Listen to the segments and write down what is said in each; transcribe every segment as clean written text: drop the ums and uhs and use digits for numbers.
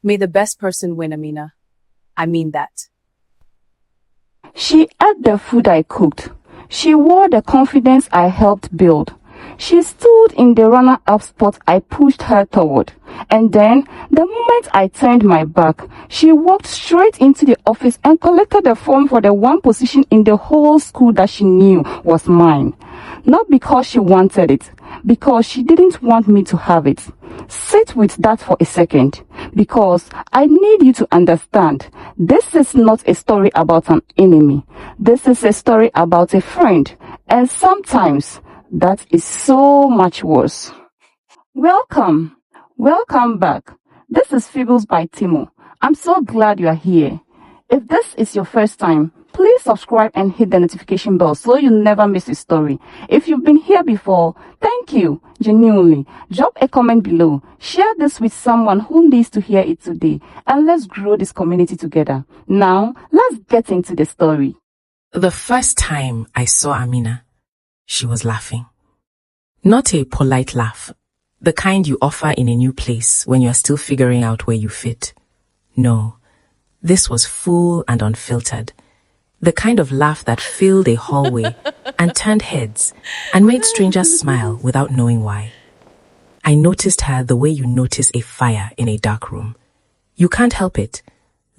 May the best person win, Amina. I mean that. She ate the food I cooked. She wore the confidence I helped build. She stood in the runner-up spot I pushed her toward. And then, the moment I turned my back, she walked straight into the office and collected the form for the one position in the whole school that she knew was mine. Not because she wanted it, because she didn't want me to have it. Sit with that for a second, because I need you to understand, this is not a story about an enemy. This is a story about a friend, and sometimes that is so much worse. Welcome back. This is fablesbytimo. I'm so glad you are here. If this is your first time, please subscribe and hit the notification bell so you never miss a story. If you've been here before, thank you, genuinely. Drop a comment below. Share this with someone who needs to hear it today, and let's grow this community together. Now, let's get into the story. The first time I saw Amina, she was laughing. Not a polite laugh, the kind you offer in a new place when you are still figuring out where you fit. No, this was full and unfiltered. The kind of laugh that filled a hallway and turned heads and made strangers smile without knowing why. I noticed her the way you notice a fire in a dark room. You can't help it.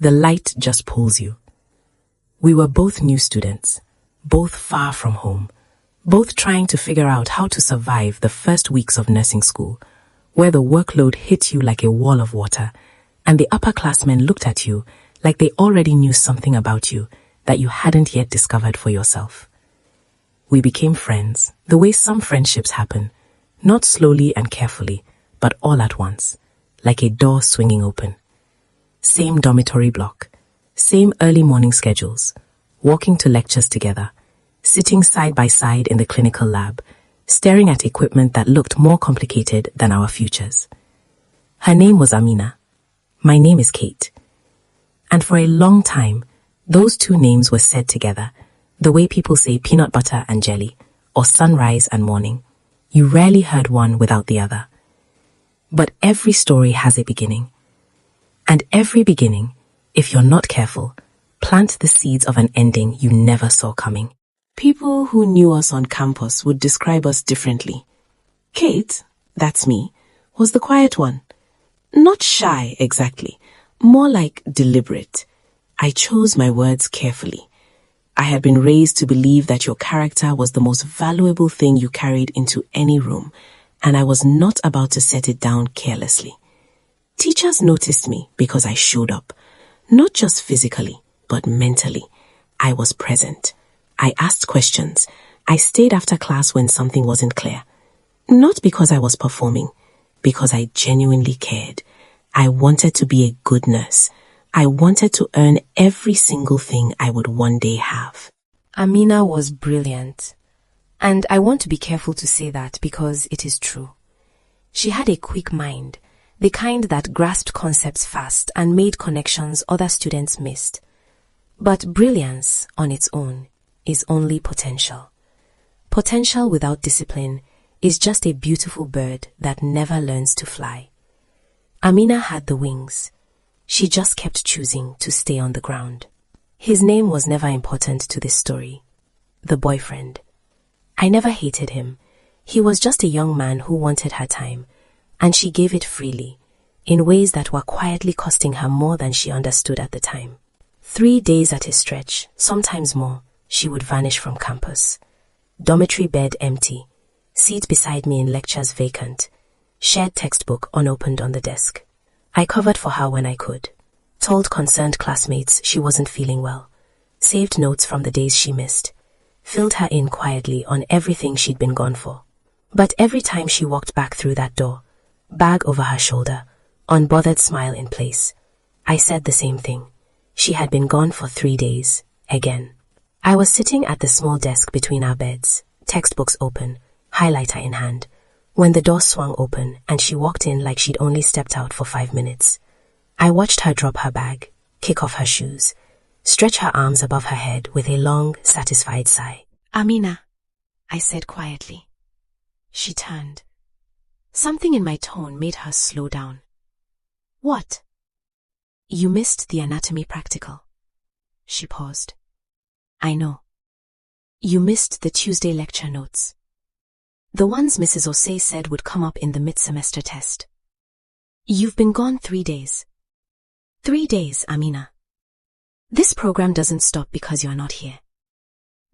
The light just pulls you. We were both new students, both far from home, both trying to figure out how to survive the first weeks of nursing school, where the workload hit you like a wall of water, and the upperclassmen looked at you like they already knew something about you that you hadn't yet discovered for yourself. We became friends, the way some friendships happen, not slowly and carefully, but all at once, like a door swinging open. Same dormitory block, same early morning schedules, walking to lectures together, sitting side by side in the clinical lab, staring at equipment that looked more complicated than our futures. Her name was Amina. My name is Kate. And for a long time, those two names were said together, the way people say peanut butter and jelly, or sunrise and morning. You rarely heard one without the other. But every story has a beginning. And every beginning, if you're not careful, plant the seeds of an ending you never saw coming. People who knew us on campus would describe us differently. Kate, that's me, was the quiet one. Not shy, exactly. More like deliberate. I chose my words carefully. I had been raised to believe that your character was the most valuable thing you carried into any room, and I was not about to set it down carelessly. Teachers noticed me because I showed up, not just physically, but mentally. I was present. I asked questions. I stayed after class when something wasn't clear. Not because I was performing, because I genuinely cared. I wanted to be a good nurse. I wanted to earn every single thing I would one day have. Amina was brilliant. And I want to be careful to say that because it is true. She had a quick mind, the kind that grasped concepts fast and made connections other students missed. But brilliance on its own is only potential. Potential without discipline is just a beautiful bird that never learns to fly. Amina had the wings. She just kept choosing to stay on the ground. His name was never important to this story. The boyfriend. I never hated him. He was just a young man who wanted her time, and she gave it freely, in ways that were quietly costing her more than she understood at the time. 3 days at a stretch, sometimes more, she would vanish from campus. Dormitory bed empty, seat beside me in lectures vacant, shared textbook unopened on the desk. I covered for her when I could, told concerned classmates she wasn't feeling well, saved notes from the days she missed, filled her in quietly on everything she'd been gone for. But every time she walked back through that door, bag over her shoulder, unbothered smile in place, I said the same thing. She had been gone for 3 days, again. I was sitting at the small desk between our beds, textbooks open, highlighter in hand, when the door swung open and she walked in like she'd only stepped out for 5 minutes. I watched her drop her bag, kick off her shoes, stretch her arms above her head with a long, satisfied sigh. "Amina," I said quietly. She turned. Something in my tone made her slow down. "What?" You missed the anatomy practical. She paused. I know. You missed the Tuesday lecture notes. The ones Mrs. Osei said would come up in the mid-semester test. You've been gone 3 days. 3 days, Amina. This program doesn't stop because you're not here.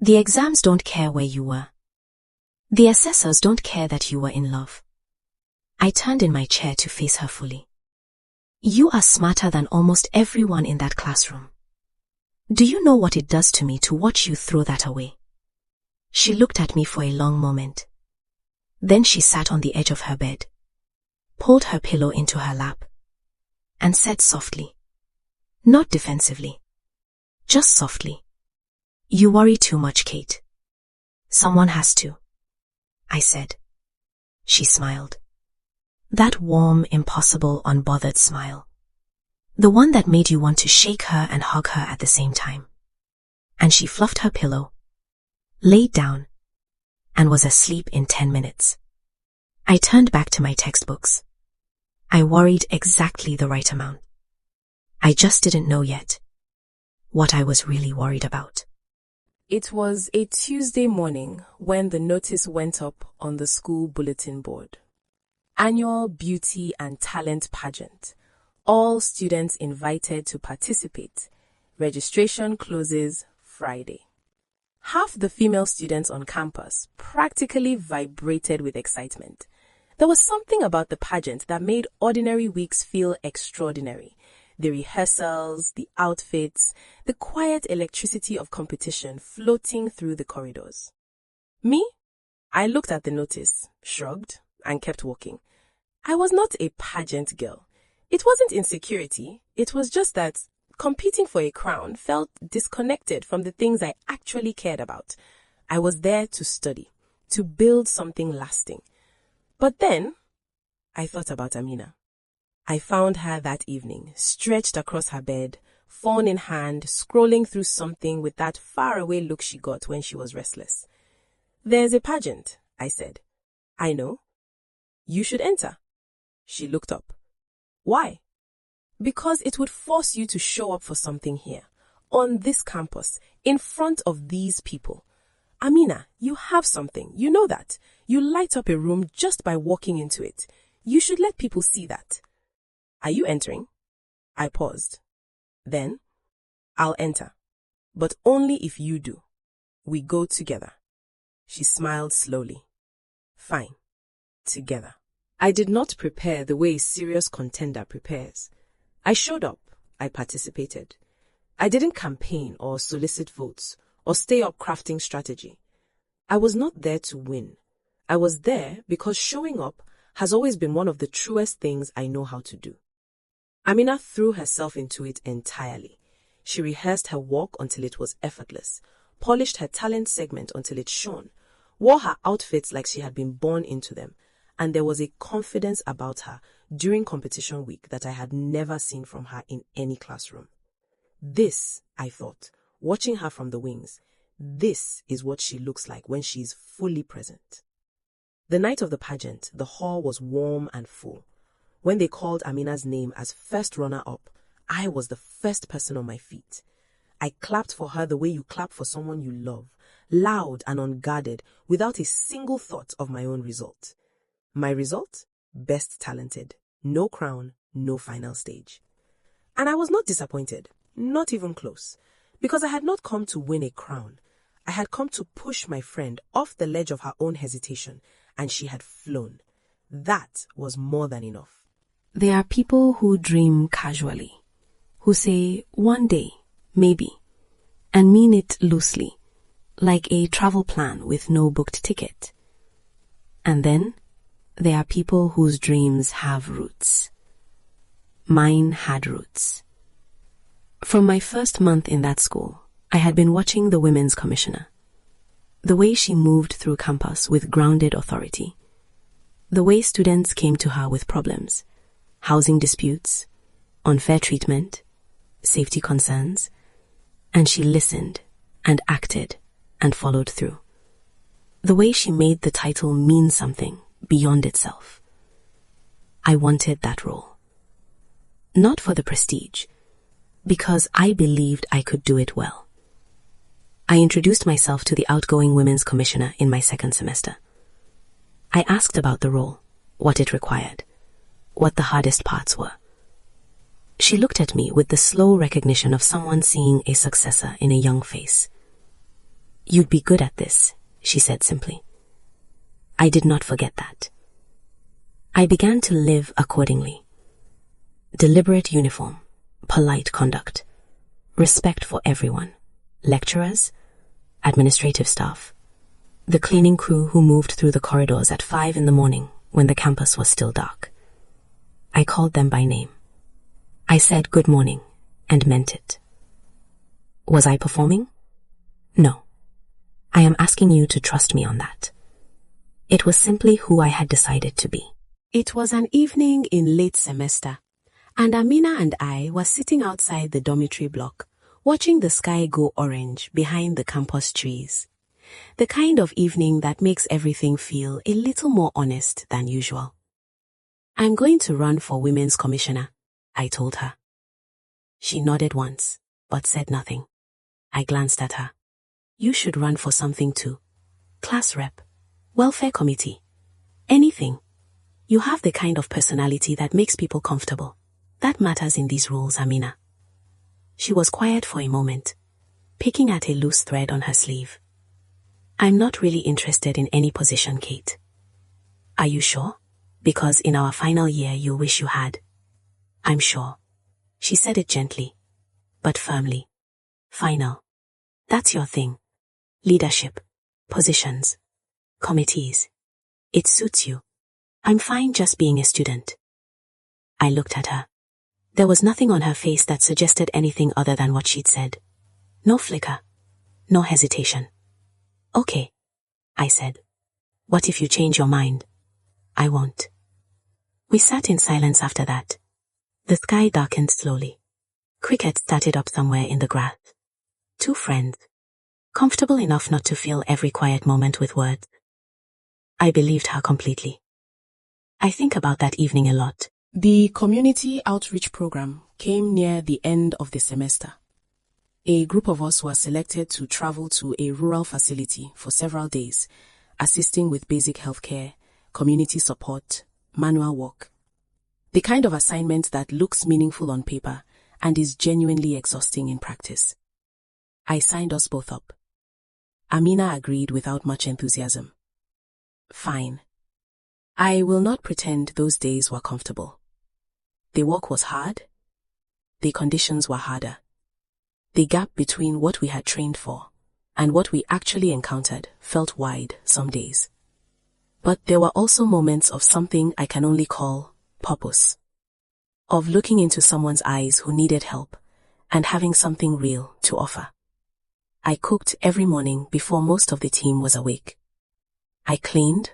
The exams don't care where you were. The assessors don't care that you were in love. I turned in my chair to face her fully. You are smarter than almost everyone in that classroom. Do you know what it does to me to watch you throw that away? She looked at me for a long moment. Then she sat on the edge of her bed, pulled her pillow into her lap, and said softly, not defensively, just softly, you worry too much, Kate. Someone has to, I said. She smiled. That warm, impossible, unbothered smile. The one that made you want to shake her and hug her at the same time. And she fluffed her pillow, laid down, and was asleep in 10 minutes. I turned back to my textbooks. I worried exactly the right amount. I just didn't know yet what I was really worried about. It was a Tuesday morning when the notice went up on the school bulletin board. Annual Beauty and Talent Pageant. All students invited to participate. Registration closes Friday. Half the female students on campus practically vibrated with excitement. There was something about the pageant that made ordinary weeks feel extraordinary. The rehearsals, the outfits, the quiet electricity of competition floating through the corridors. Me? I looked at the notice, shrugged, and kept walking. I was not a pageant girl. It wasn't insecurity. It was just that competing for a crown felt disconnected from the things I actually cared about. I was there to study, to build something lasting. But then, I thought about Amina. I found her that evening, stretched across her bed, phone in hand, scrolling through something with that faraway look she got when she was restless. There's a pageant, I said. I know. You should enter. She looked up. Why? Because it would force you to show up for something here, on this campus, in front of these people. Amina, you have something. You know that. You light up a room just by walking into it. You should let people see that. Are you entering? I paused. Then, I'll enter. But only if you do. We go together. She smiled slowly. Fine. Together. I did not prepare the way a serious contender prepares. I showed up. I participated. I didn't campaign or solicit votes or stay up crafting strategy. I was not there to win. I was there because showing up has always been one of the truest things I know how to do. Amina threw herself into it entirely. She rehearsed her walk until it was effortless, polished her talent segment until it shone, wore her outfits like she had been born into them, and there was a confidence about her during competition week that I had never seen from her in any classroom. This, I thought, watching her from the wings, this is what she looks like when she is fully present. The night of the pageant, the hall was warm and full. When they called Amina's name as first runner-up, I was the first person on my feet. I clapped for her the way you clap for someone you love, loud and unguarded, without a single thought of my own result. My result? Best talented. No crown, no final stage. And I was not disappointed, not even close, because I had not come to win a crown. I had come to push my friend off the ledge of her own hesitation, and she had flown. That was more than enough. There are people who dream casually, who say one day, maybe, and mean it loosely, like a travel plan with no booked ticket. And then there are people whose dreams have roots. Mine had roots. From my first month in that school, I had been watching the women's commissioner. The way she moved through campus with grounded authority. The way students came to her with problems. Housing disputes, unfair treatment, safety concerns, and she listened and acted and followed through. The way she made the title mean something beyond itself. I wanted that role. Not for the prestige, because I believed I could do it well. I introduced myself to the outgoing women's commissioner in my second semester. I asked about the role, what it required, what the hardest parts were. She looked at me with the slow recognition of someone seeing a successor in a young face. "You'd be good at this," she said simply. I did not forget that. I began to live accordingly. Deliberate uniform, polite conduct, respect for everyone, lecturers, administrative staff, the cleaning crew who moved through the corridors at 5 in the morning when the campus was still dark. I called them by name. I said good morning and meant it. Was I performing? No. I am asking you to trust me on that. It was simply who I had decided to be. It was an evening in late semester, and Amina and I were sitting outside the dormitory block, watching the sky go orange behind the campus trees. The kind of evening that makes everything feel a little more honest than usual. "I'm going to run for Women's Commissioner," I told her. She nodded once, but said nothing. I glanced at her. "You should run for something too. Class rep, welfare committee, anything. You have the kind of personality that makes people comfortable. That matters in these roles, Amina." She was quiet for a moment, picking at a loose thread on her sleeve. "I'm not really interested in any position, Kate." "Are you sure? Because in our final year you'll wish you had." "I'm sure." She said it gently, but firmly. "Final. That's your thing. Leadership, positions, committees. It suits you. I'm fine just being a student." I looked at her. There was nothing on her face that suggested anything other than what she'd said. No flicker. No hesitation. "Okay," I said. "What if you change your mind?" "I won't." We sat in silence after that. The sky darkened slowly. Cricket started up somewhere in the grass. Two friends, comfortable enough not to fill every quiet moment with words. I believed her completely. I think about that evening a lot. The community outreach program came near the end of the semester. A group of us were selected to travel to a rural facility for several days, assisting with basic healthcare, community support, manual work. The kind of assignment that looks meaningful on paper and is genuinely exhausting in practice. I signed us both up. Amina agreed without much enthusiasm. Fine. I will not pretend those days were comfortable. The work was hard. The conditions were harder. The gap between what we had trained for and what we actually encountered felt wide some days. But there were also moments of something I can only call purpose. Of looking into someone's eyes who needed help and having something real to offer. I cooked every morning before most of the team was awake. I cleaned.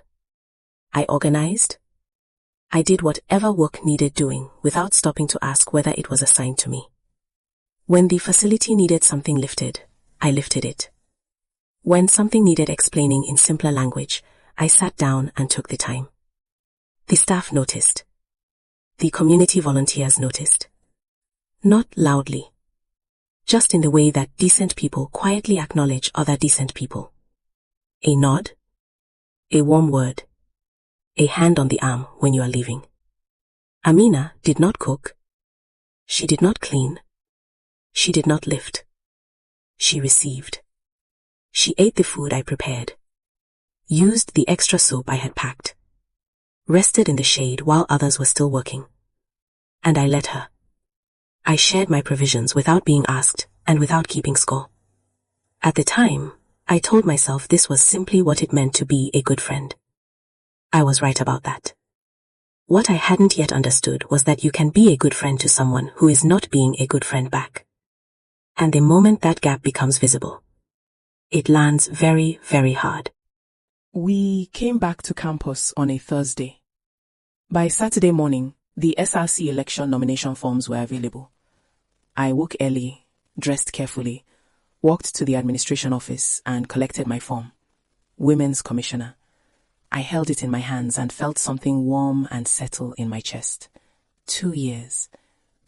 I organized. I did whatever work needed doing without stopping to ask whether it was assigned to me. When the facility needed something lifted, I lifted it. When something needed explaining in simpler language, I sat down and took the time. The staff noticed. The community volunteers noticed. Not loudly. Just in the way that decent people quietly acknowledge other decent people. A nod. A warm word. A hand on the arm when you are leaving. Amina did not cook. She did not clean. She did not lift. She received. She ate the food I prepared. Used the extra soap I had packed. Rested in the shade while others were still working. And I let her. I shared my provisions without being asked and without keeping score. At the time, I told myself this was simply what it meant to be a good friend. I was right about that. What I hadn't yet understood was that you can be a good friend to someone who is not being a good friend back. And the moment that gap becomes visible, it lands very, very hard. We came back to campus on a Thursday. By Saturday morning, the SRC election nomination forms were available. I woke early, dressed carefully, walked to the administration office and collected my form. Women's Commissioner. I held it in my hands and felt something warm and settle in my chest. 2 years.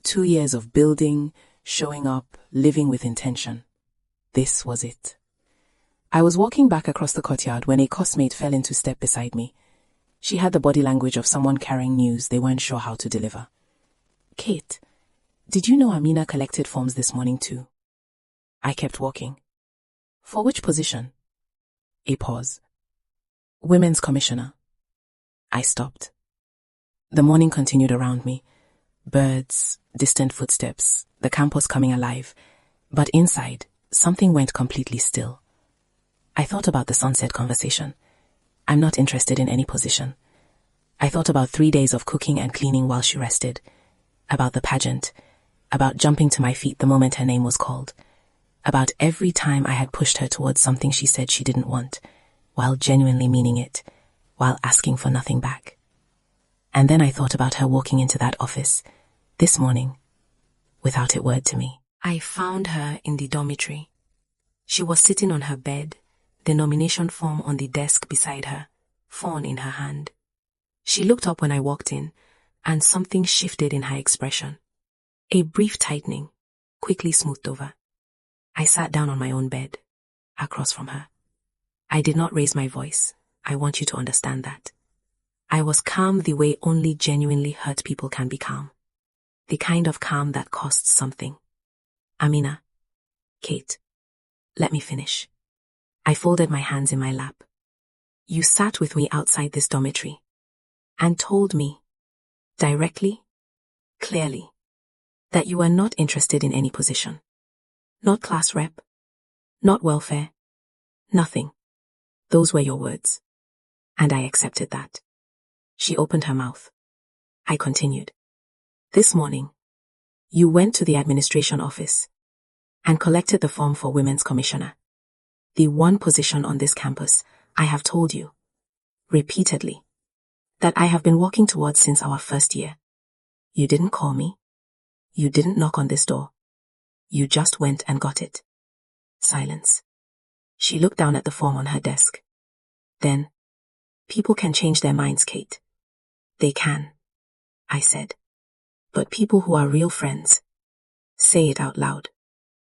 2 years of building, showing up, living with intention. This was it. I was walking back across the courtyard when a cosmate fell into step beside me. She had the body language of someone carrying news they weren't sure how to deliver. "Kate, did you know Amina collected forms this morning too?" I kept walking. "For which position?" A pause. "Women's commissioner." I stopped. The morning continued around me. Birds, distant footsteps, the campus coming alive. But inside, something went completely still. I thought about the sunset conversation. I'm not interested in any position. I thought about 3 days of cooking and cleaning while she rested. About the pageant. About jumping to my feet the moment her name was called. About every time I had pushed her towards something she said she didn't want, while genuinely meaning it, while asking for nothing back. And then I thought about her walking into that office, this morning, without a word to me. I found her in the dormitory. She was sitting on her bed, the nomination form on the desk beside her, phone in her hand. She looked up when I walked in, and something shifted in her expression. A brief tightening, quickly smoothed over. I sat down on my own bed, across from her. I did not raise my voice. I want you to understand that. I was calm the way only genuinely hurt people can be calm. The kind of calm that costs something. "Amina, Kate, let me finish." I folded my hands in my lap. "You sat with me outside this dormitory and told me, directly, clearly, that you were not interested in any position. Not class rep, not welfare, nothing. Those were your words. And I accepted that." She opened her mouth. I continued. "This morning, you went to the administration office and collected the form for women's commissioner. The one position on this campus I have told you, repeatedly, that I have been working towards since our first year. You didn't call me. You didn't knock on this door. You just went and got it." Silence. She looked down at the form on her desk. Then, "People can change their minds, Kate. They can," I said. "But people who are real friends, say it out loud."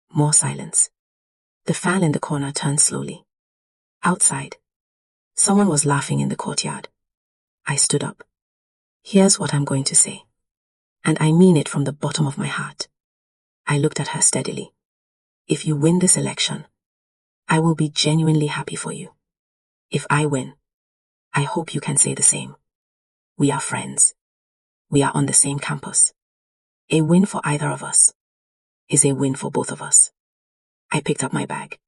More silence. The fan in the corner turned slowly. Outside, someone was laughing in the courtyard. I stood up. "Here's what I'm going to say, and I mean it from the bottom of my heart." I looked at her steadily. "If you win this election, I will be genuinely happy for you. If I win, I hope you can say the same. We are friends. We are on the same campus. A win for either of us is a win for both of us." I picked up my bag.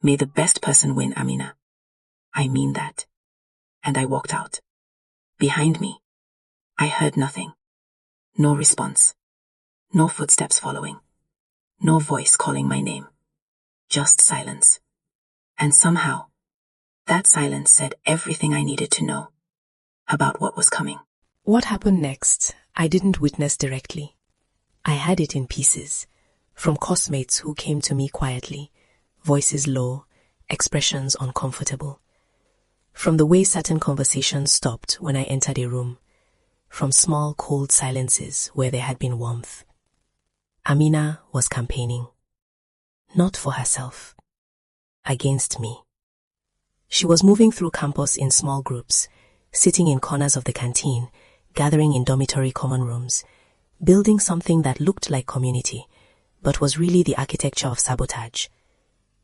"May the best person win, Amina. I mean that." And I walked out. Behind me, I heard nothing. No response. No footsteps following. No voice calling my name. Just silence. And somehow, that silence said everything I needed to know about what was coming. What happened next, I didn't witness directly. I had it in pieces, from cosmates who came to me quietly, voices low, expressions uncomfortable. From the way certain conversations stopped when I entered a room, from small cold silences where there had been warmth. Amina was campaigning. Not for herself. Against me. She was moving through campus in small groups, sitting in corners of the canteen, gathering in dormitory common rooms, building something that looked like community, but was really the architecture of sabotage.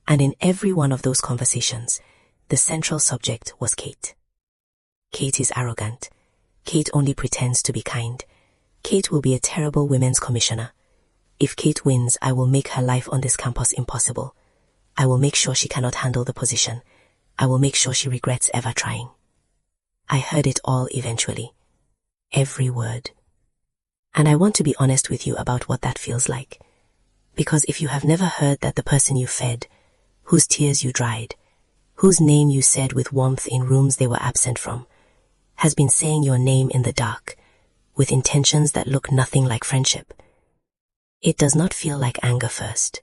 And in every one of those conversations, the central subject was Kate. Kate is arrogant. Kate only pretends to be kind. Kate will be a terrible women's commissioner. If Kate wins, I will make her life on this campus impossible. I will make sure she cannot handle the position. I will make sure she regrets ever trying. I heard it all eventually. Every word. And I want to be honest with you about what that feels like. Because if you have never heard that the person you fed, whose tears you dried, whose name you said with warmth in rooms they were absent from, has been saying your name in the dark, with intentions that look nothing like friendship, it does not feel like anger first.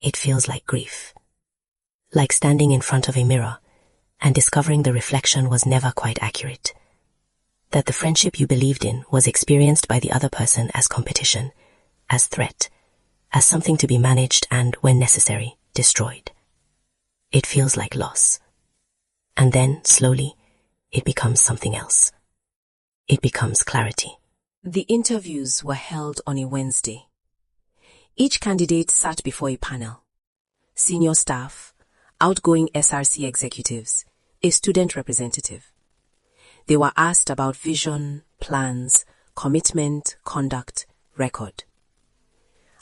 It feels like grief. Like standing in front of a mirror and discovering the reflection was never quite accurate. That the friendship you believed in was experienced by the other person as competition, as threat, as something to be managed and, when necessary, destroyed. It feels like loss. And then, slowly, it becomes something else. It becomes clarity. The interviews were held on a Wednesday. Each candidate sat before a panel. Senior staff, outgoing SRC executives, a student representative. They were asked about vision, plans, commitment, conduct, record.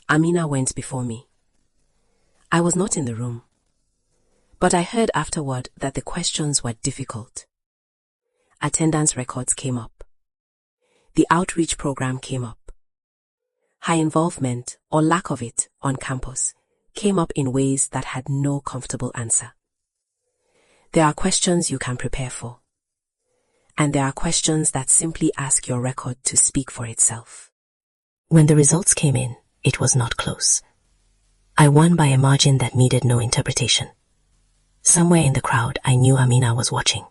Amina went before me. I was not in the room, but I heard afterward that the questions were difficult. Attendance records came up. The outreach program came up. High involvement, or lack of it, on campus came up in ways that had no comfortable answer. There are questions you can prepare for, and there are questions that simply ask your record to speak for itself. When the results came in, it was not close. I won by a margin that needed no interpretation. Somewhere in the crowd, I knew Amina was watching.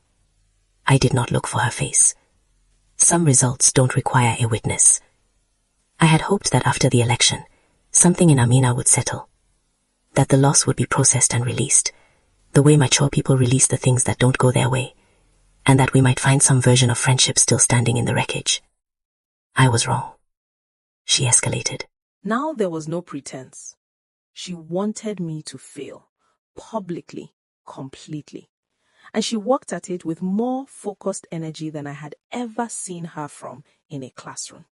I did not look for her face. Some results don't require a witness. I had hoped that after the election, something in Amina would settle, that the loss would be processed and released, the way mature people release the things that don't go their way, and that we might find some version of friendship still standing in the wreckage. I was wrong. She escalated. Now there was no pretense. She wanted me to fail, publicly, completely. And she worked at it with more focused energy than I had ever seen her from in a classroom.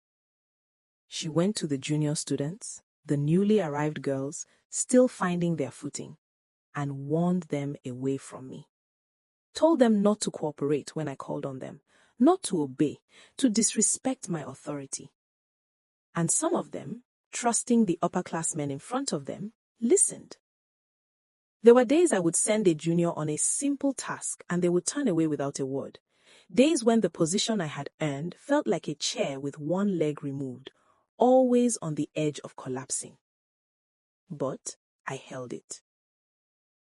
She went to the junior students, the newly arrived girls, still finding their footing, and warned them away from me. Told them not to cooperate when I called on them, not to obey, to disrespect my authority. And some of them, trusting the upperclassmen in front of them, listened. There were days I would send a junior on a simple task and they would turn away without a word. Days when the position I had earned felt like a chair with one leg removed, always on the edge of collapsing. But I held it.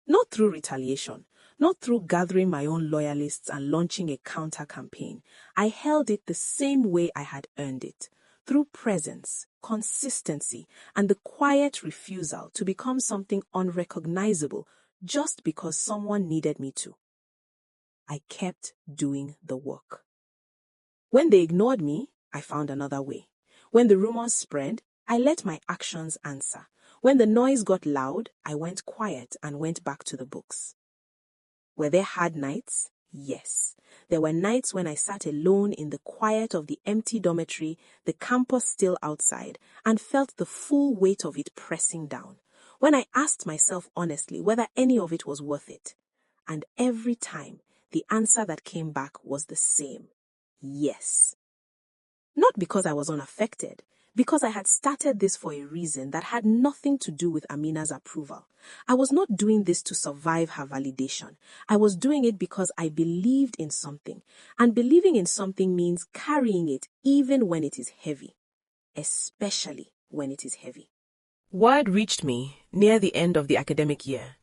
Not through retaliation, not through gathering my own loyalists and launching a counter-campaign. I held it the same way I had earned it, through presence, consistency, and the quiet refusal to become something unrecognizable just because someone needed me to. I kept doing the work. When they ignored me, I found another way. When the rumors spread, I let my actions answer. When the noise got loud, I went quiet and went back to the books. Were there hard nights? Yes. There were nights when I sat alone in the quiet of the empty dormitory, the campus still outside, and felt the full weight of it pressing down. When I asked myself honestly whether any of it was worth it. And every time, the answer that came back was the same. Yes. Not because I was unaffected, because I had started this for a reason that had nothing to do with Amina's approval. I was not doing this to survive her validation. I was doing it because I believed in something. And believing in something means carrying it even when it is heavy. Especially when it is heavy. Word reached me near the end of the academic year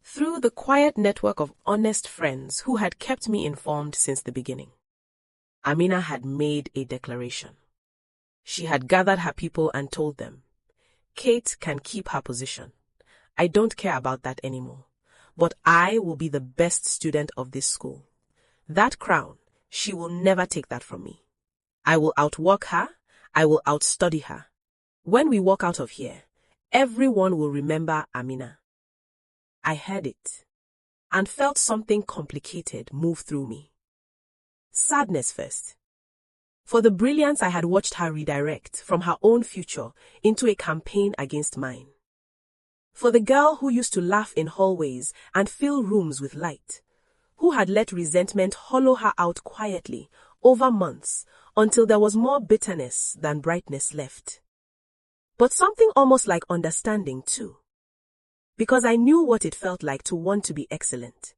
through the quiet network of honest friends who had kept me informed since the beginning. Amina had made a declaration. She had gathered her people and told them, Kate can keep her position. I don't care about that anymore. But I will be the best student of this school. That crown, she will never take that from me. I will outwork her. I will outstudy her. When we walk out of here, everyone will remember Amina. I heard it and felt something complicated move through me. Sadness first. For the brilliance I had watched her redirect from her own future into a campaign against mine. For the girl who used to laugh in hallways and fill rooms with light, who had let resentment hollow her out quietly over months until there was more bitterness than brightness left. But something almost like understanding too. Because I knew what it felt like to want to be excellent.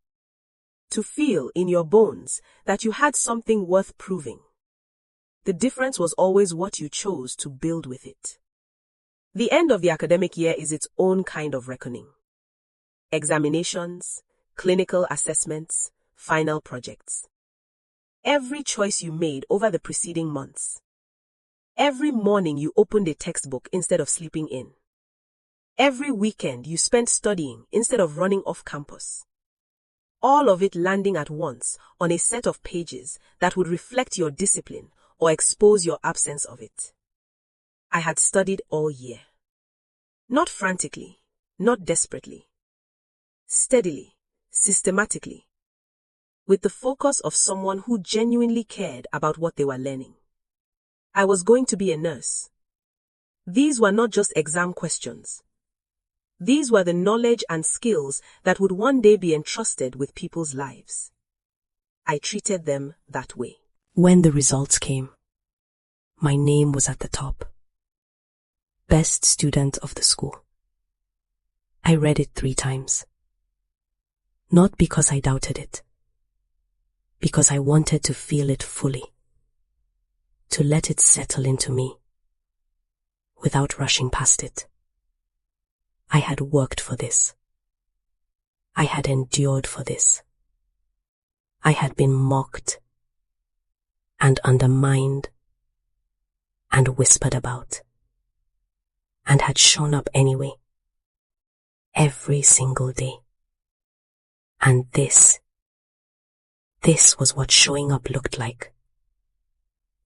To feel in your bones that you had something worth proving. The difference was always what you chose to build with it. The end of the academic year is its own kind of reckoning. Examinations, clinical assessments, final projects. Every choice you made over the preceding months. Every morning you opened a textbook instead of sleeping in. Every weekend you spent studying instead of running off campus. All of it landing at once on a set of pages that would reflect your discipline or expose your absence of it. I had studied all year. Not frantically, not desperately. Steadily, systematically. With the focus of someone who genuinely cared about what they were learning. I was going to be a nurse. These were not just exam questions. These were the knowledge and skills that would one day be entrusted with people's lives. I treated them that way. When the results came, my name was at the top. Best student of the school. I read it 3 times. Not because I doubted it. Because I wanted to feel it fully. To let it settle into me. Without rushing past it. I had worked for this. I had endured for this. I had been mocked and undermined and whispered about and had shown up anyway. Every single day. And this was what showing up looked like.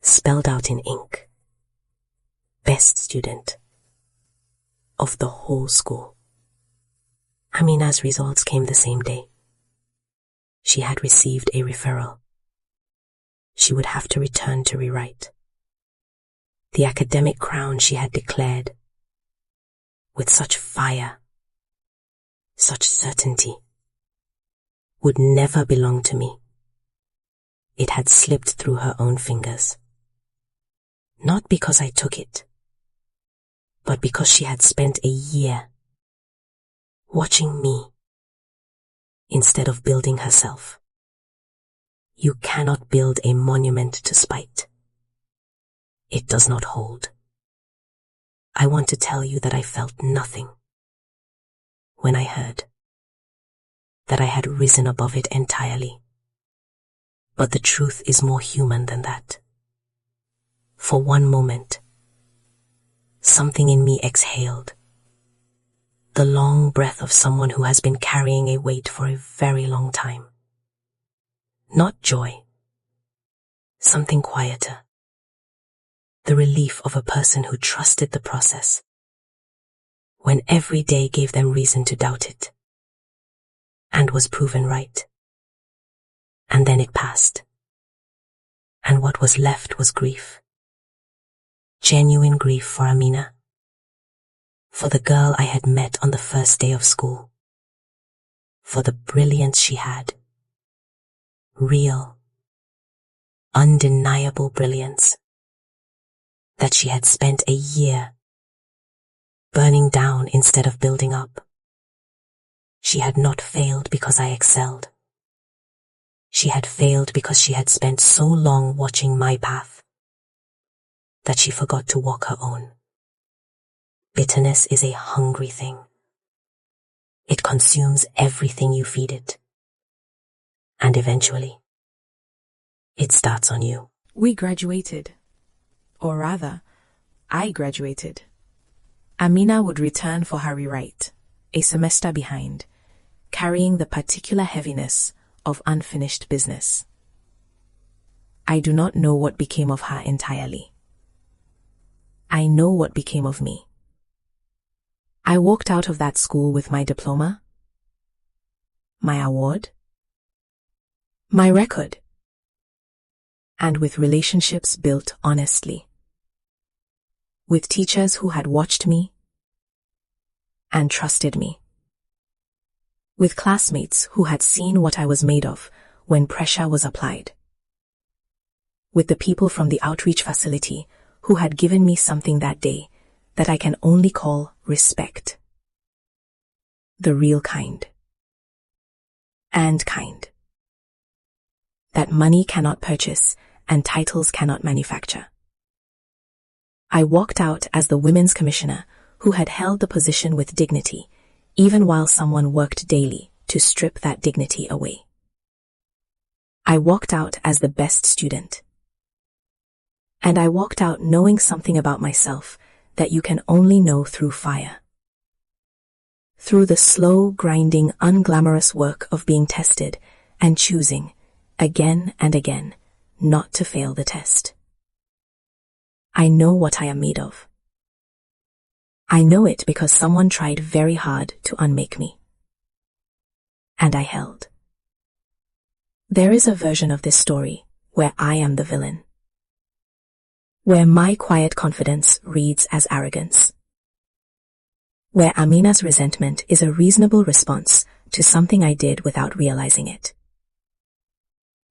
Spelled out in ink. Best student of the whole school. Amina's results came the same day. She had received a referral. She would have to return to rewrite. The academic crown she had declared, with such fire, such certainty, would never belong to me. It had slipped through her own fingers. Not because I took it, but because she had spent a year watching me instead of building herself. You cannot build a monument to spite. It does not hold. I want to tell you that I felt nothing when I heard that I had risen above it entirely. But the truth is more human than that. For one moment, something in me exhaled. The long breath of someone who has been carrying a weight for a very long time. Not joy. Something quieter. The relief of a person who trusted the process. When every day gave them reason to doubt it. And was proven right. And then it passed. And what was left was grief. Genuine grief for Amina. For the girl I had met on the first day of school. For the brilliance she had. Real, undeniable brilliance. That she had spent a year burning down instead of building up. She had not failed because I excelled. She had failed because she had spent so long watching my path that she forgot to walk her own. Bitterness is a hungry thing. It consumes everything you feed it. And eventually, it starts on you. We graduated. Or rather, I graduated. Amina would return for her rewrite, a semester behind, carrying the particular heaviness of unfinished business. I do not know what became of her entirely. I know what became of me. I walked out of that school with my diploma, my award, my record, and with relationships built honestly. With teachers who had watched me and trusted me. With classmates who had seen what I was made of when pressure was applied. With the people from the outreach facility who had given me something that day that I can only call respect. The real kind. And kind. That money cannot purchase and titles cannot manufacture. I walked out as the women's commissioner who had held the position with dignity, even while someone worked daily to strip that dignity away. I walked out as the best student. And I walked out knowing something about myself that you can only know through fire. through the slow, grinding, unglamorous work of being tested and choosing, again and again, not to fail the test. I know what I am made of. I know it because someone tried very hard to unmake me. And I held. There is a version of this story where I am the villain, where my quiet confidence reads as arrogance, where Amina's resentment is a reasonable response to something I did without realizing it.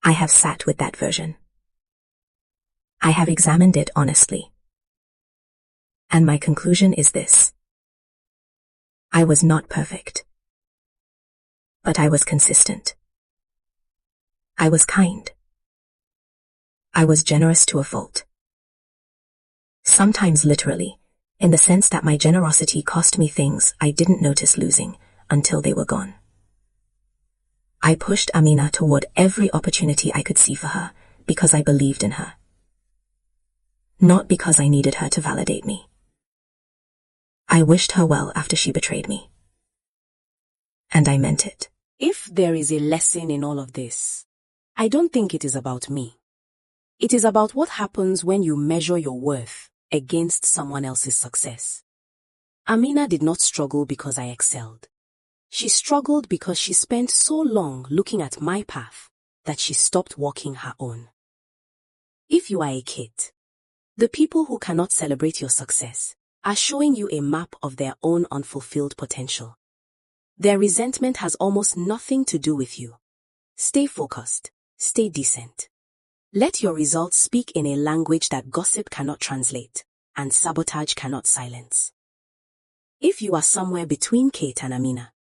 I have sat with that version. I have examined it honestly. And my conclusion is this. I was not perfect. But I was consistent. I was kind. I was generous to a fault. Sometimes literally, in the sense that my generosity cost me things I didn't notice losing until they were gone. I pushed Amina toward every opportunity I could see for her because I believed in her. Not because I needed her to validate me. I wished her well after she betrayed me. And I meant it. If there is a lesson in all of this, I don't think it is about me. It is about what happens when you measure your worth against someone else's success. Amina did not struggle because I excelled. She struggled because she spent so long looking at my path that she stopped walking her own. If you are a kid, the people who cannot celebrate your success are showing you a map of their own unfulfilled potential. Their resentment has almost nothing to do with you. Stay focused. Stay decent. Let your results speak in a language that gossip cannot translate and sabotage cannot silence. If you are somewhere between Kate and Amina,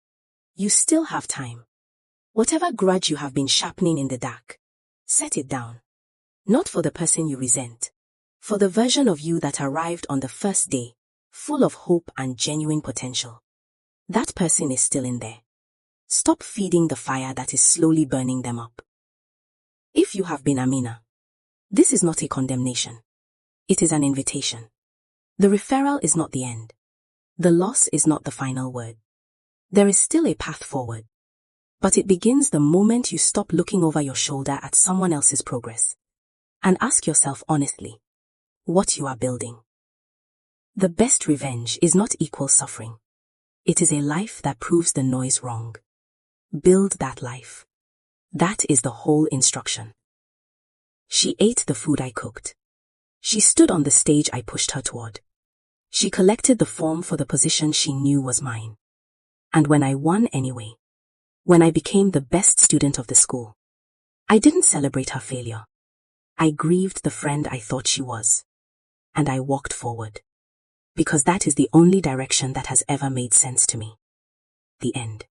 you still have time. Whatever grudge you have been sharpening in the dark, set it down. Not for the person you resent, for the version of you that arrived on the first day, full of hope and genuine potential. That person is still in there. Stop feeding the fire that is slowly burning them up. If you have been Amina, this is not a condemnation. It is an invitation. The referral is not the end. The loss is not the final word. There is still a path forward. But it begins the moment you stop looking over your shoulder at someone else's progress and ask yourself honestly what you are building. The best revenge is not equal suffering. It is a life that proves the noise wrong. Build that life. That is the whole instruction. She ate the food I cooked. She stood on the stage I pushed her toward. She collected the form for the position she knew was mine. And when I won anyway, when I became the best student of the school, I didn't celebrate her failure. I grieved the friend I thought she was. And I walked forward. Because that is the only direction that has ever made sense to me. The end.